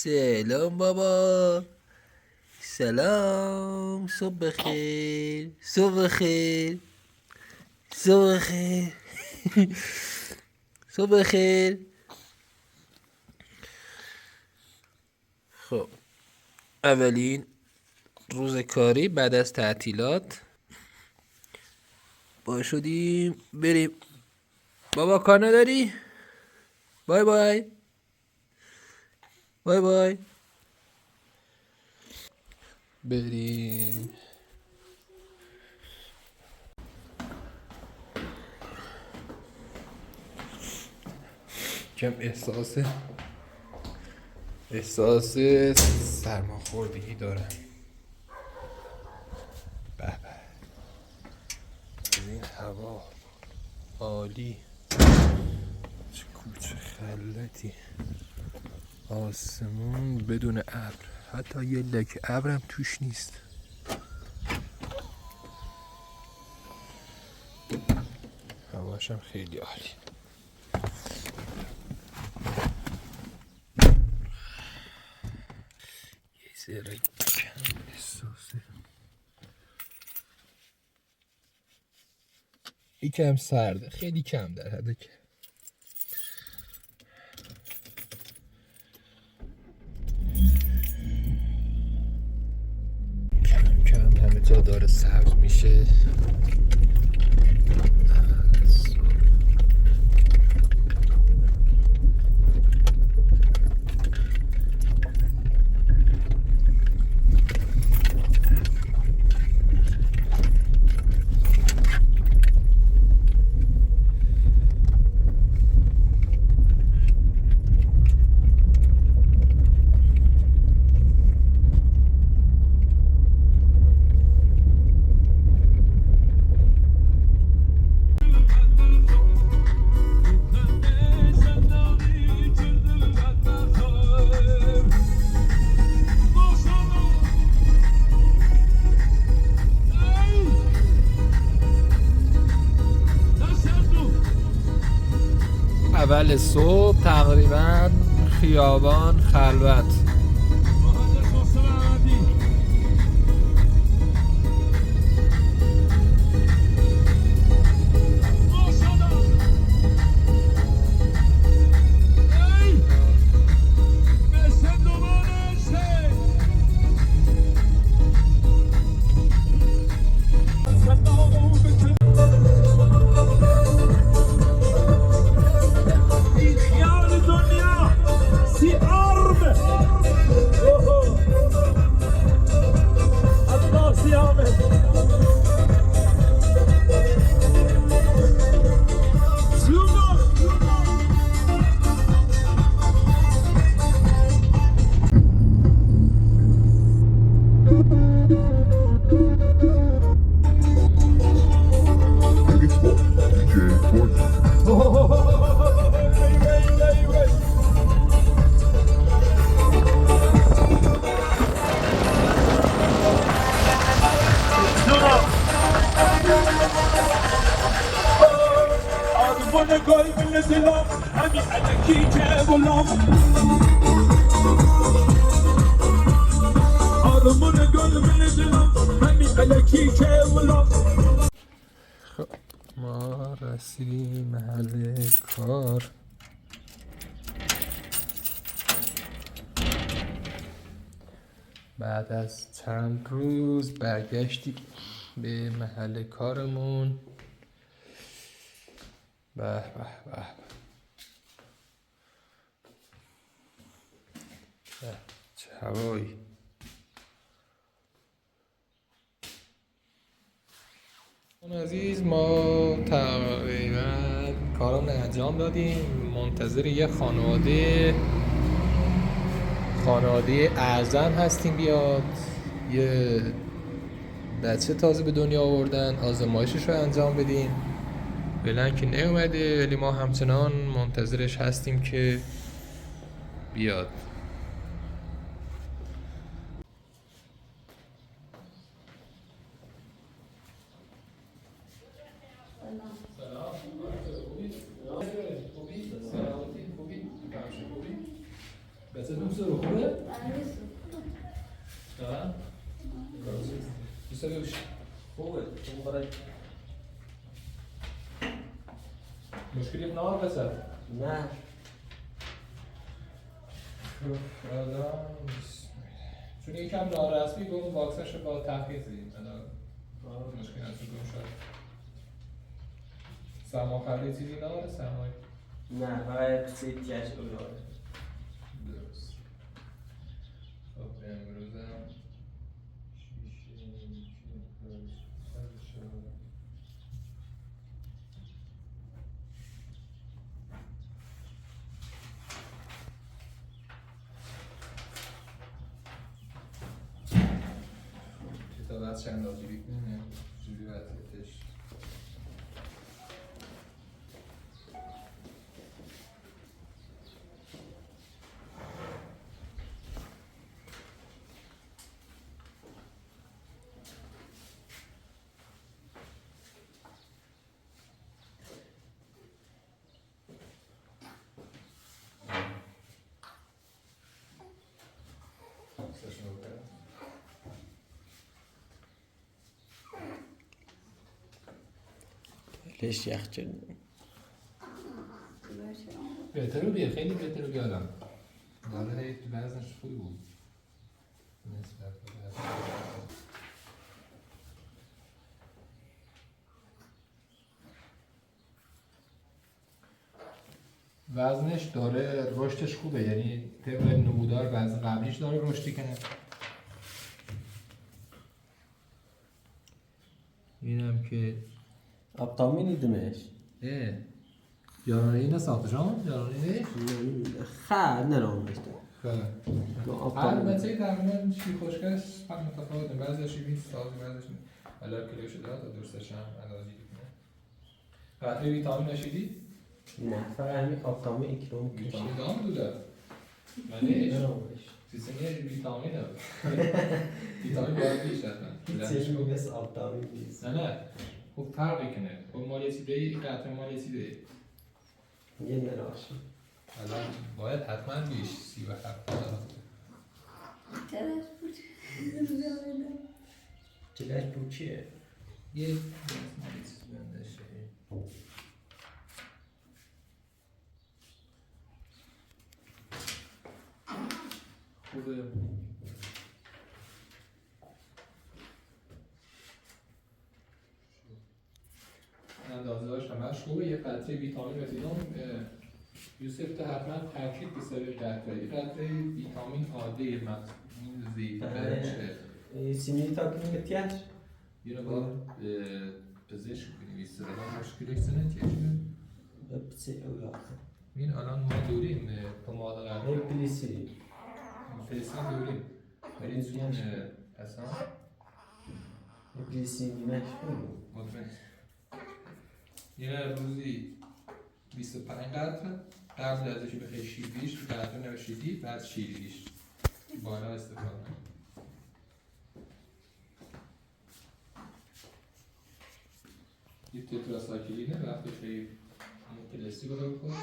سلام بابا. سلام. صبح بخیر. صبح بخیر. صبح بخیر. صبح بخیر. خب اولین روز کاری بعد از تعطیلات با شدیم بریم. بابا کار نداری؟ بای بای. بای بای. بریم. کم احساس سرماخوردگی دارم. به به، این هوا عالی. چه کوچه خلتی. آسمون بدون ابر، حتی یه لکه ابرم توش نیست. هواشم خیلی عالی. یه ذره کم احساسه، یکم سرده، خیلی کم در حد که کم کم همه جا داره سبز میشه. اول صبح تقریبا خیابان خلوت. خب ما رسیدیم محل کار. بعد از چند روز برگشتیم به محل کارمون. به به به، چه هوایی. عزیز، ما تقریبا کارون انجام دادیم. منتظر یه خانواده اعظم هستیم بیاد. یه بچه تازه به دنیا آوردن، آزمایشش رو انجام بدیم. فعلا که نیومده، ولی ما همچنان منتظرش هستیم که بیاد. بچه دوست رو تو خوبه؟ بله نه؟ دوسته بگوش خوبه تو برای مشکلی نار پسر؟ نه چون یکم نارسمی به اون واکسنش رو با تحقیق زدیم مشکل هستی کنم شاید سرما خرده چیزی نداره سرمایه نه فقط سیتیش اویاره درست خب امروز هم تا از چند آجیبی کنیم جوری وضعیتش ليش يا أختي؟ بهتره بیه خیلی بهتره بیادم داره هی وزنش خوبی بود نسبت به وزنش داره رشدش خوبه یعنی طبق نمودار وزن قبلیش داره رشدی کنه اینم که أبطاميني دمش یارانه ای نساخته شما؟ یارانه ای؟ خا نرام بشته هر بچه تقریبا شیر خوشگش هم متفاوته بعضی شیبین سازی بعضیش حالا کلیو شده تا درستش هم اندازی بکنه قطعه ویتامین نشیدی؟ نه فقط همین أبطامين كيلو ویتامین دام دوده منیش سیستمی ویتامین هم ویتامین باید بیش حتما بس أبطامين بيز نه خب فرقی کنه خب مال یه چیده ای قطعه مال یه چیده ای یه نراشی الان باید حتما بیش 37 چرا بود؟ چلاش بود چیه؟ یه مال یه چیز بندشه خوبه اندازه هاش همش خوبه یه قطره ویتامین رسیدم یوسف تو حتما تاکید بسازی قطره یه قطره ویتامین عادی این زیت برشه سیمینی تاکیم بتیاش؟ یه رو باید پزشک بنویسه الان مشکلش سنه چیه؟ بسی او یاخه این الان ما دوریم پماد قرار پلیسی فلسطین دوریم ولی چون اصلا پلیسی نیمش مطمئن یه روزی 25 قطره قبل ازش بخیلی شیریش قطره نوشیدی بعد شیریش بالا استفاده یه تتراسایکلینه وقتی خیلی پلاستیک رو بکن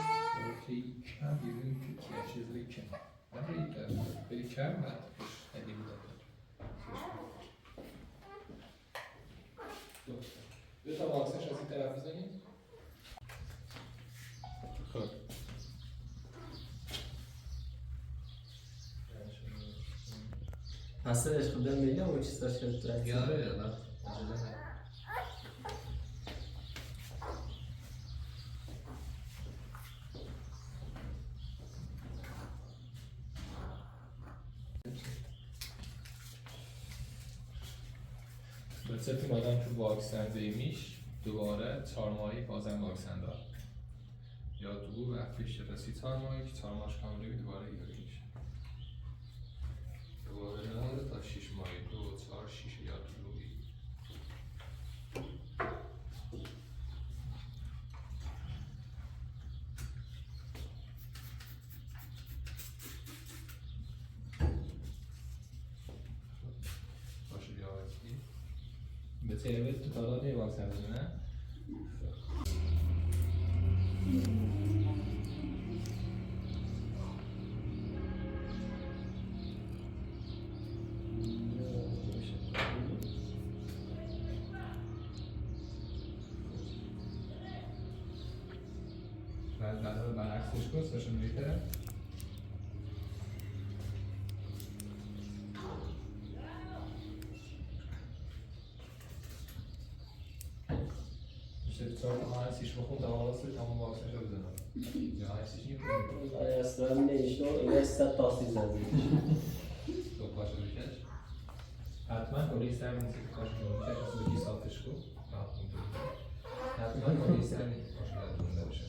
خیلی کم بیرونی که چیزایی کم نه خیلی کم بعدش خیلی بوده دو تا واکسنش از این طرف بزنیم خب حسنش خودم میگم و چیز داشت کرد یاره یالا عجله نه بسیاری مادم تو واکسن زیمیش دوباره 4 ماهی بازم واکسن دار یا دو وقتیش رسی 4 ماهی که 4 ماهش کامله بی دوباره یاری میشه دوباره نداره تا 6 ماهی 2 4 6 یا دو باشه بیا وقتی به تیبه تو تالا نی واکسن بزنه عکسش کن سوشال میدیا. میشه بچه‌ها عکسش بخون تا واسه تمام واکسش رو بزنم. یا عکسش نمی‌کنه. Estrada neyse o üniversite tahsil edilmiş. تو پاشو بکش. حتما کلی سر نیست که پاشو بکش از بکی صافش کن. حتما کلی سر نیست که پاشو دونده بشه.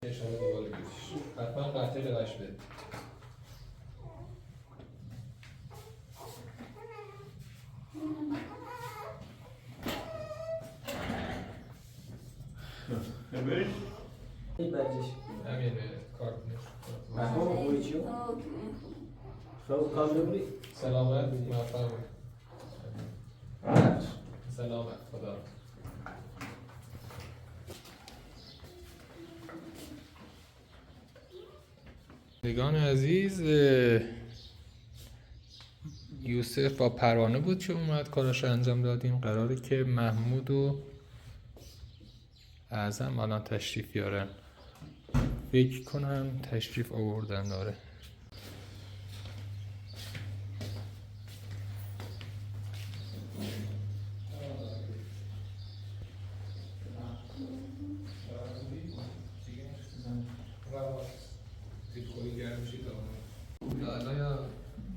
اشاره دوباره بکش. حتما قطعه لبش بده. İyi bence. همین کارت نشون. Mahmut bu içiyor. Şu kaldırımı سلامت موفق باش. سلامت خدا. دوستان عزیز، یوسف با پروانه بود که اومد کارش انجام دادیم. قراره که محمود و اعظم الان تشریف بیارن. فکر کنم تشریف آوردن. داره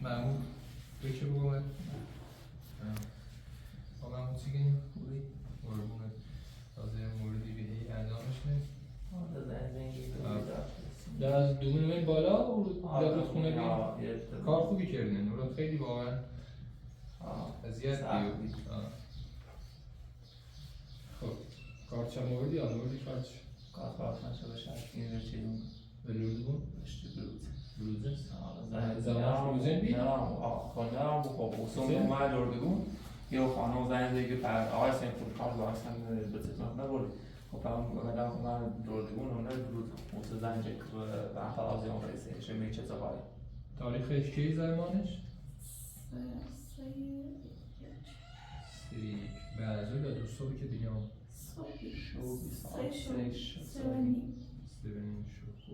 محمود بکه بگومد با محمود چی گنیم؟ خوبی؟ قربونت تازه موردی بهی اعلامش نیم در دومون این بالا یا رودخونه بیم کار خوبی کردین اون خیلی واقعا اذیت بیو خب کارت چه موردی آن موردی کارت کارت شده شد این چیزون به لوردو بود؟ اشتی لوردو؟ زمان روزن بی؟ نه خانه هم بخواب اصلا اومد لوردگون یه خانم زنگ زنگی پر آقای سنفور کار لازم به تکناک نبولی خب هم اومدم من لوردگون اونه لورد موسه زنگ که به انفرازی اون رئیسه شمی چه زبایی تاریخش کی زمانش؟ سی بعد از اون یا دو صبحی که دیگه هم شو سیونیم شو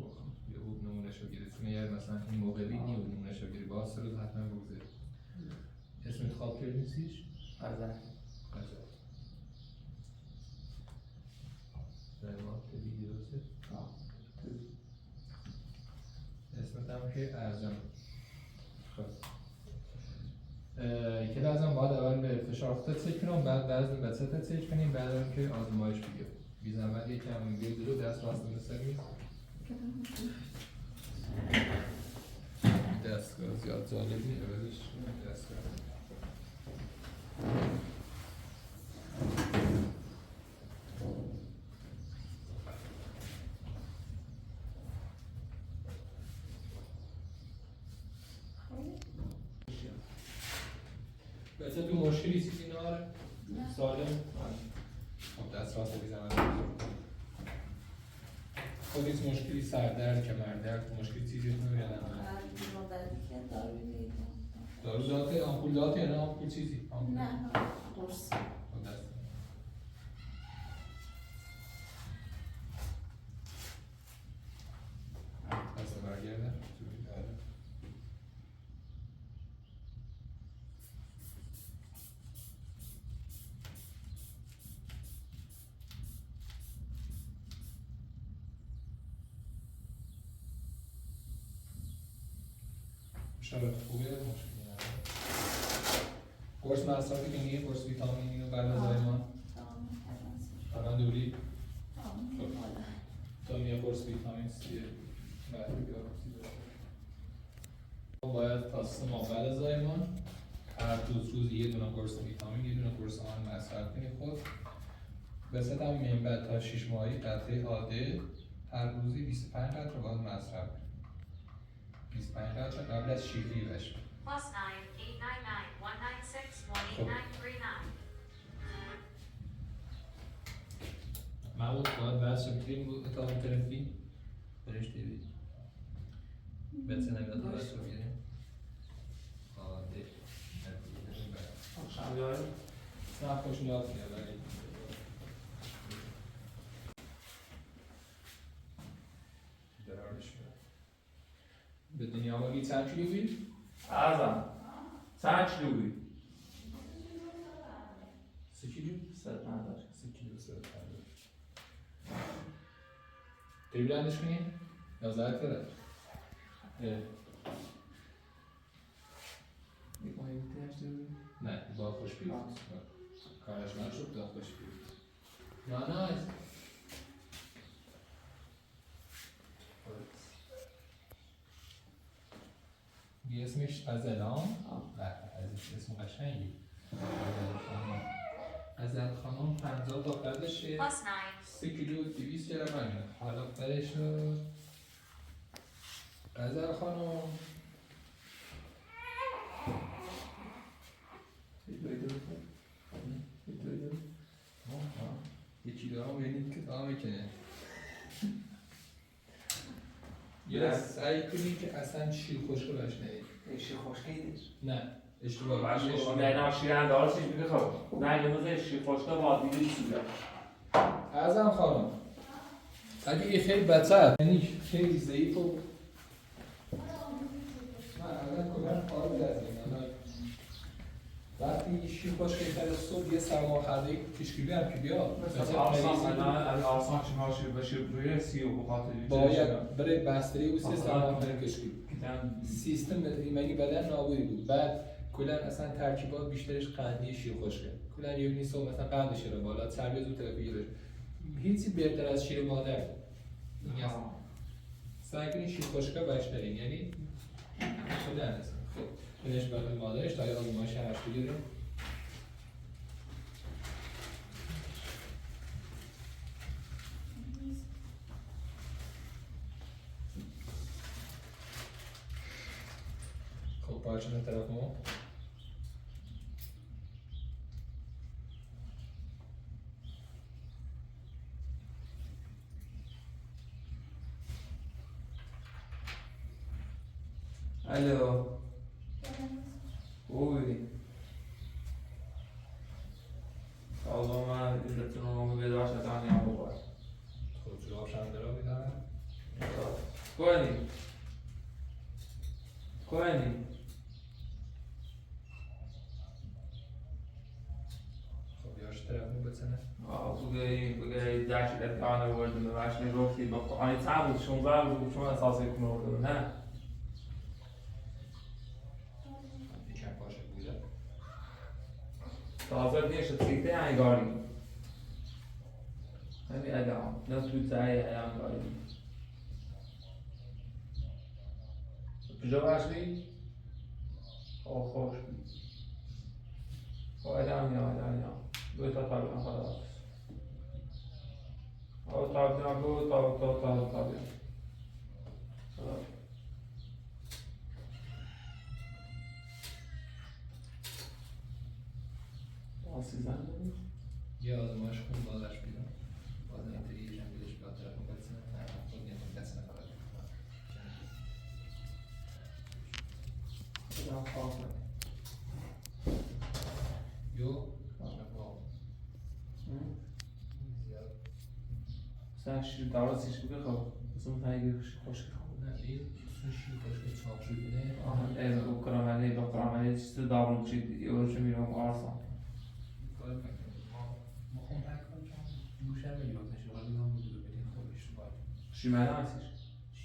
یه بود نمونش رو گیره چون یه مثلا این موقع بید نیود نمونش رو گیره باز سه روز حتما بگذاری اسمت خواب کرد نیستیش؟ غزل زمان تبیدی درسته؟ اسمت هم که ارزم خب که لازم باید اول به فشار خودت چک کنم بعد به بچه‌ت چک کنیم بعد که آزمایش بگیر بی زحمت یکم بیرد رو دست راست می‌رسه دستگاه زیاد جالب نیست اولش دستگاه بچه تو مشکلی چیزی نداره؟ سالم؟ خب دست راست بی زحمت خودت مشکلی سردرد کمردرد مشکلی چیزی نداره یا نه؟ دارو داده آمپول داده یا نه آمپول چیزی؟ نه قرص خب دست دست برگرده شرایط خوبه مشکلی نداره قرص مصرفی که نیه قرص ویتامینی و بعد از زایمان الان دوری تا یه قرص ویتامین سی بعد باید تا 3 ماه بعد از زایمان هر روز یه دونه قرص ویتامین یه دونه قرص آهن مصرف کنید. خود به صورت همین بعد تا 6 ماهی قطره عاده هر روزی 25 قطره باید مصرف کنید. 25 قطره قبل از شیفتی بشه. +9 899 196 18939. معود باید بحث میکنیم بود اتاق تلفی برش دیوید بچه نمیاد بحث رو بیاریم عاده آخشم بیاریم سنم خوش نیاز میاد ولی درارش میاد به دنیا آماگی چند کیلو بید؟ ازم چند کیلو بود؟ 3 کیلو؟ 150 3 کیلو 350 داری بلندش کنی؟ 11 تره میکنیم تیمش دیگه؟ نه با خوش بید کارش نشد با خوش بید نه یه اسمش ازلان اسم قشنگی ازل خانم 50 دخترشه +9 3 کیلو 200 گرم حالا برش ازل خانم یه کیلو هم بینید که تا میکنه یه سعی کنید که اصلا شیر خشک باش ندید ایشی خوشگیدش نه اشتباه باش اشتباه. خوشگیدن شیرن دار چیز میگه خب نه یه موزه شیر خوشگا با دیگه چیزه ازم خانم اگه یه خیلی بچه یعنی خیلی ضعیف و نه الان کلا کار بدازیم وقتی شیر خشک کرده صبح یه سرماخوردگی پیشگیری هم که بیاد مثلا آرسان شما شیر بشیر روی سی و بخاطر باید برای بستری و سه سرماخوردگی کشکی دیدن سیستم ایمنی بدن نابودی بود بعد کلا اصلا ترکیبات بیشترش قندی شیر خشکه کلا یه نیست مثلا قند شیر بالا چربی زود تلفی گیره هیچی بهتر از شیر مادر این است سعی کنید شیر خشکه باش دارین یعنی خدا هست خب بهش برای مادرش تا یه آزمایش هرش بگیره خب پاچه طرف ما الو اوی آقا من ایزتون رو بیدار شدن یا بابا خب جواب شندرا میدارم کوهنی خب یاش طرف مو بزنه بگه دشت اتقان وردم ببخش نگفتی با آنی چند بود 16 بود چون اساسی کنه وردم نه یکم پاشه بوده تازه دیشت سیکته انگاری همین ادام نه تو تایی انگاری کجا باشی؟ خوش بید ادام یا دو تا تابیان خدا تابیان دو تابیان آسیزن داریم؟ یه آزمایش خون بازش بیدم باز اینطوری یکم بیدش بیاد طرف مو بزنه نه خود نیتون دست نفرد ادام خواه یو با زیاد sen şir davranış hiçbir şey kalır. Bizim tayger hoş kalır. نه این سوشی باشه چاپ شده Aha, ez bu karameli, bu karameli işte davranış ölçümüyorum arsan. کار میکنیم ما خون نکنم چون گوشه هم میگیم مثلا شغل هم بود بدین خودش رو باید Şimali asiş.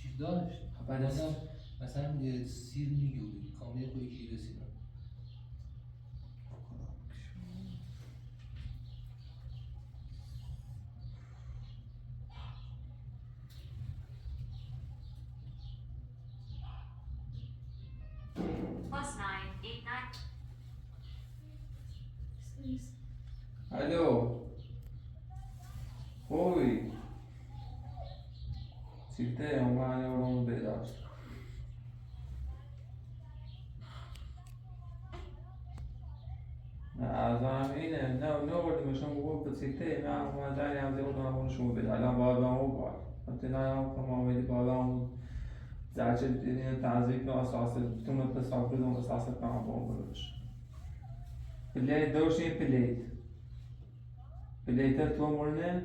چیز داشت بعد از مثلا یه سیر میگوید کامل خودی که رسیدم +989. الو خوبی چیته اومد اون بداشت نه از اینه نه بردیمشون بگو به چیته نه اومد جایی هم زیاد اون شما بده الان باید اون باید وقتی نه هم که ما بدی باید اون زرچه تنظیف نه اساسه بتونه تصاب کنه اون اساسه کنم با اون بروش پلیت دوشی پلیتر تو مورنه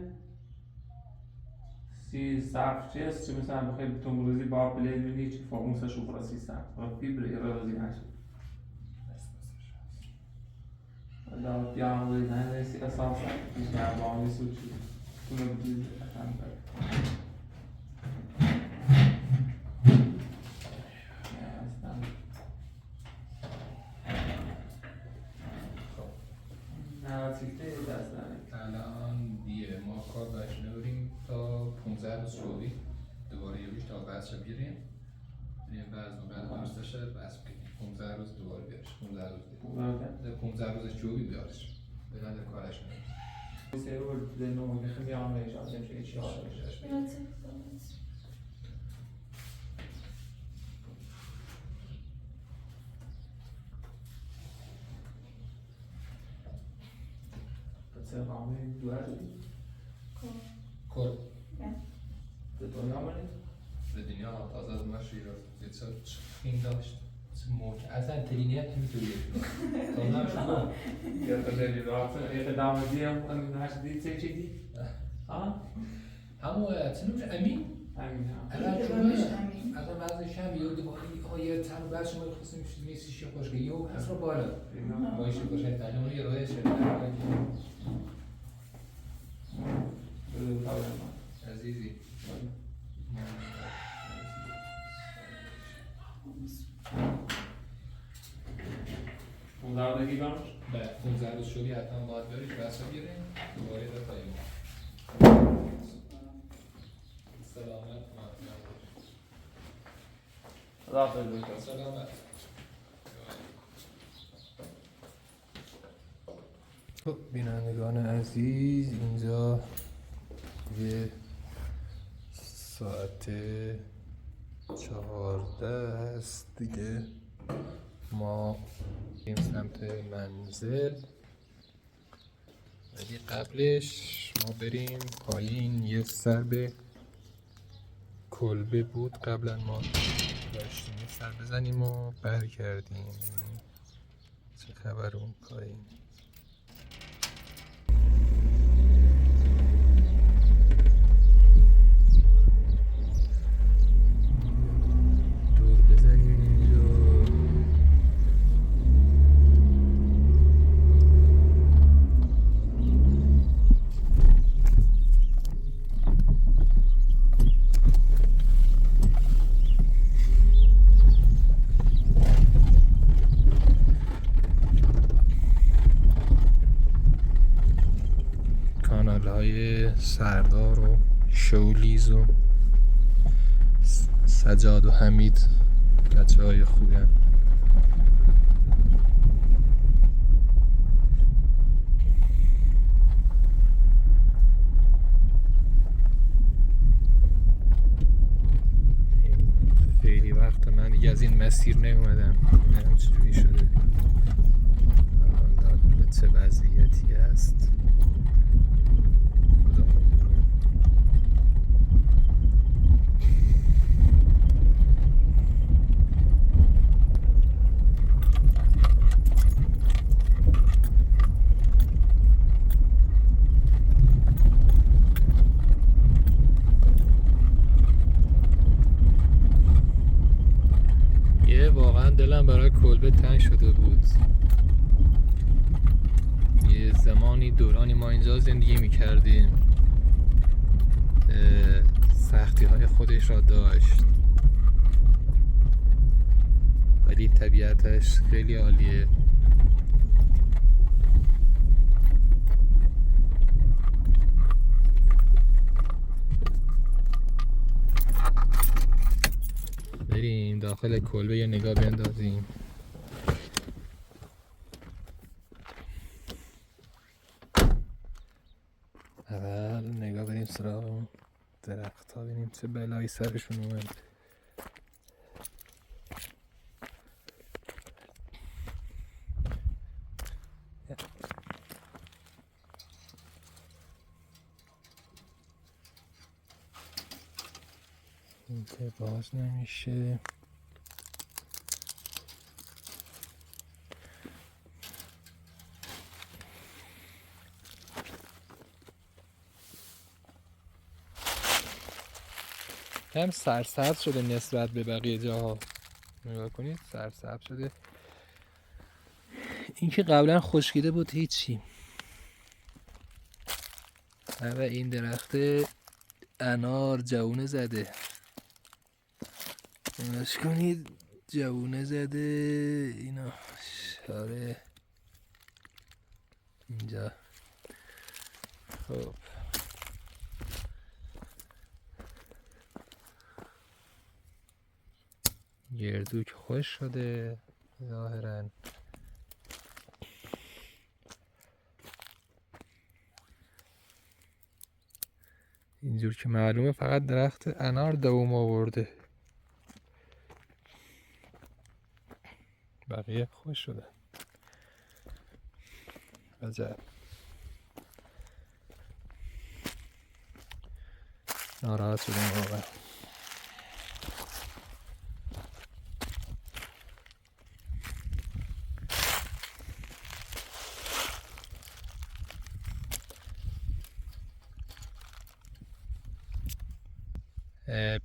سی سقف چیست چه مثلا بخوای بتون بروزی با پلیت میدی چی فرموسه شو برا سی سقف و فیبر ایرازی نشد ولی پیام روی نه سی اساسه میشه با اون سوچی تو رو بدی اصلا نه چیته دست الان دیگه ما کار باشنه بریم تا 15 روز شوری دوباره یه روش تا بچه بیریم بریم بعد درست بشه بس بگیم 15 روز دوباره بیارش 15 روز دیگه 15 روز جوبی بیارش به نده کارش نمید سه رو دنو میخوام بیام بهش آدم چه چی هست پس همه دوار دادی کل به دنیا آمدی به دنیا تازه از ما شیراز چه این داشت چه موقع اصلا ترینیت نمیتونی تازه هم شما یا تو داری راه یه دامادی هم اون نشدی چه چیزی ها همون چه نمیشه امین همین هم الان جوانش شما امین. الان بعضی شب یه دوباره یه تن بعد شما خواستیم میسی شی خوش که یهو هست رو بالا ما ایشی خوش تعلیم یه راه شده عزیزی اون داردگی دارش بعد 15 روز شدی حتما باید برید بسا بیریم دوباره در پاییم سلامت سلامت خب بینندگان عزیز اینجا یه ساعت 14 هست دیگه ما این سمت منزل ولی قبلش ما بریم پایین یه سر به کلبه بود قبلا ما داشتیم یه سر بزنیم و برگردیم چه خبر اون پایین دور بزنیم اینجا کانال های سردار و شولیز و سجاد و حمید بچه های خوبی هم. خیلی وقت من دیگه از این مسیر نیومدم نمیدونم چجوری شده الان داخل چه وضعیتی هست خدا میدونه واقعا دلم برای کلبه تنگ شده بود یه زمانی دورانی ما اینجا زندگی میکردیم سختی های خودش را داشت ولی طبیعتش خیلی عالیه بریم داخل کلبه یه نگاه بندازیم سراغ اون درخت ها ببینیم چه بلایی سرشون اومد. این که باز نمیشه. هم سرسبز شده نسبت به بقیه جاها، نگاه کنید سرسبز شده. این که قبلا خشکیده بود هیچی. و این درخت انار جوونه زده، نگاش کنید جوونه زده اینا. آره اینجا خب گردوک خوش شده ظاهرا. اینجور که معلومه فقط درخت انار دوم آورده، بقیه خوش شده. عجب. ناراحت شدم واقعا.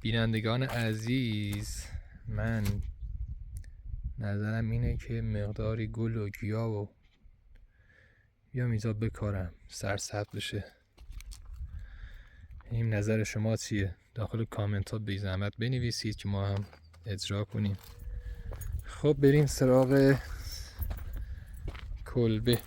بینندگان عزیز، من نظرم اینه که مقداری گل و گیاه و بیام اینجا بکارم سرسبز بشه. این نظر شما چیه؟ داخل کامنت ها بی زحمت بنویسید که ما هم اجرا کنیم. خب بریم سراغ کلبه.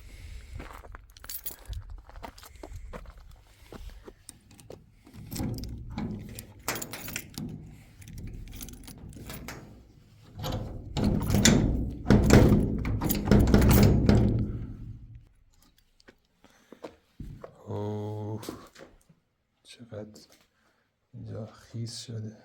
چقدر اینجا خیس شده.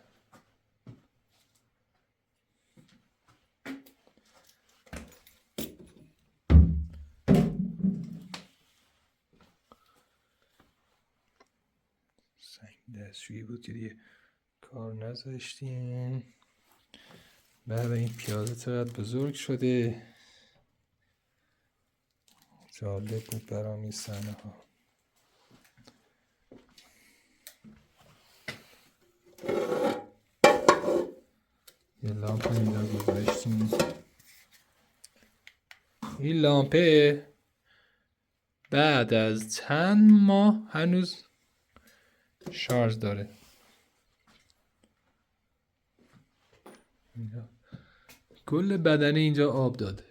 سنگ دستشویی بود که دیگه کار نذاشتیم. بعد این پیاده چقدر بزرگ شده. جالب بود برام این صحنه ها. یه لامپ اینجا گذاشتیم. این لامپه بعد از چند ماه هنوز شارژ داره. کل بدنه اینجا آب داده.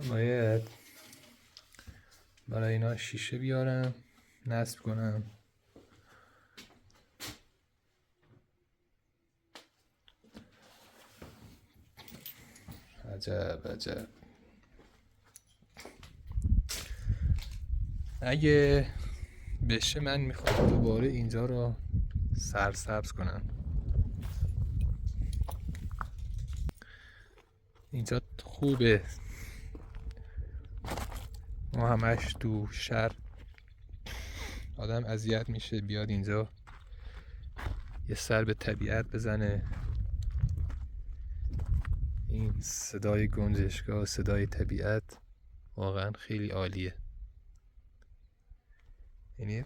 باید برای اینا شیشه بیارم نصب کنم. عجب عجب. اگه بشه من میخوام دوباره اینجا رو سرسبز کنم. اینجا خوبه، ما همش تو شهر آدم اذیت میشه بیاد اینجا یه سر به طبیعت بزنه. این صدای گنجشگاه، صدای طبیعت واقعا خیلی عالیه. یعنی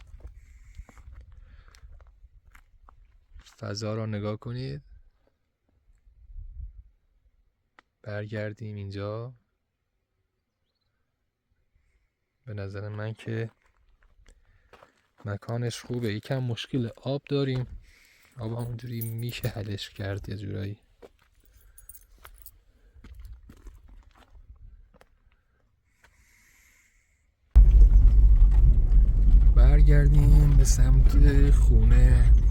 فضا رو نگاه کنید. برگردیم اینجا. به نظر من که مکانش خوبه. یکم مشکل آب داریم، آب همونجوری میشه حلش کرد یه جورایی. برگردیم به سمت خونه.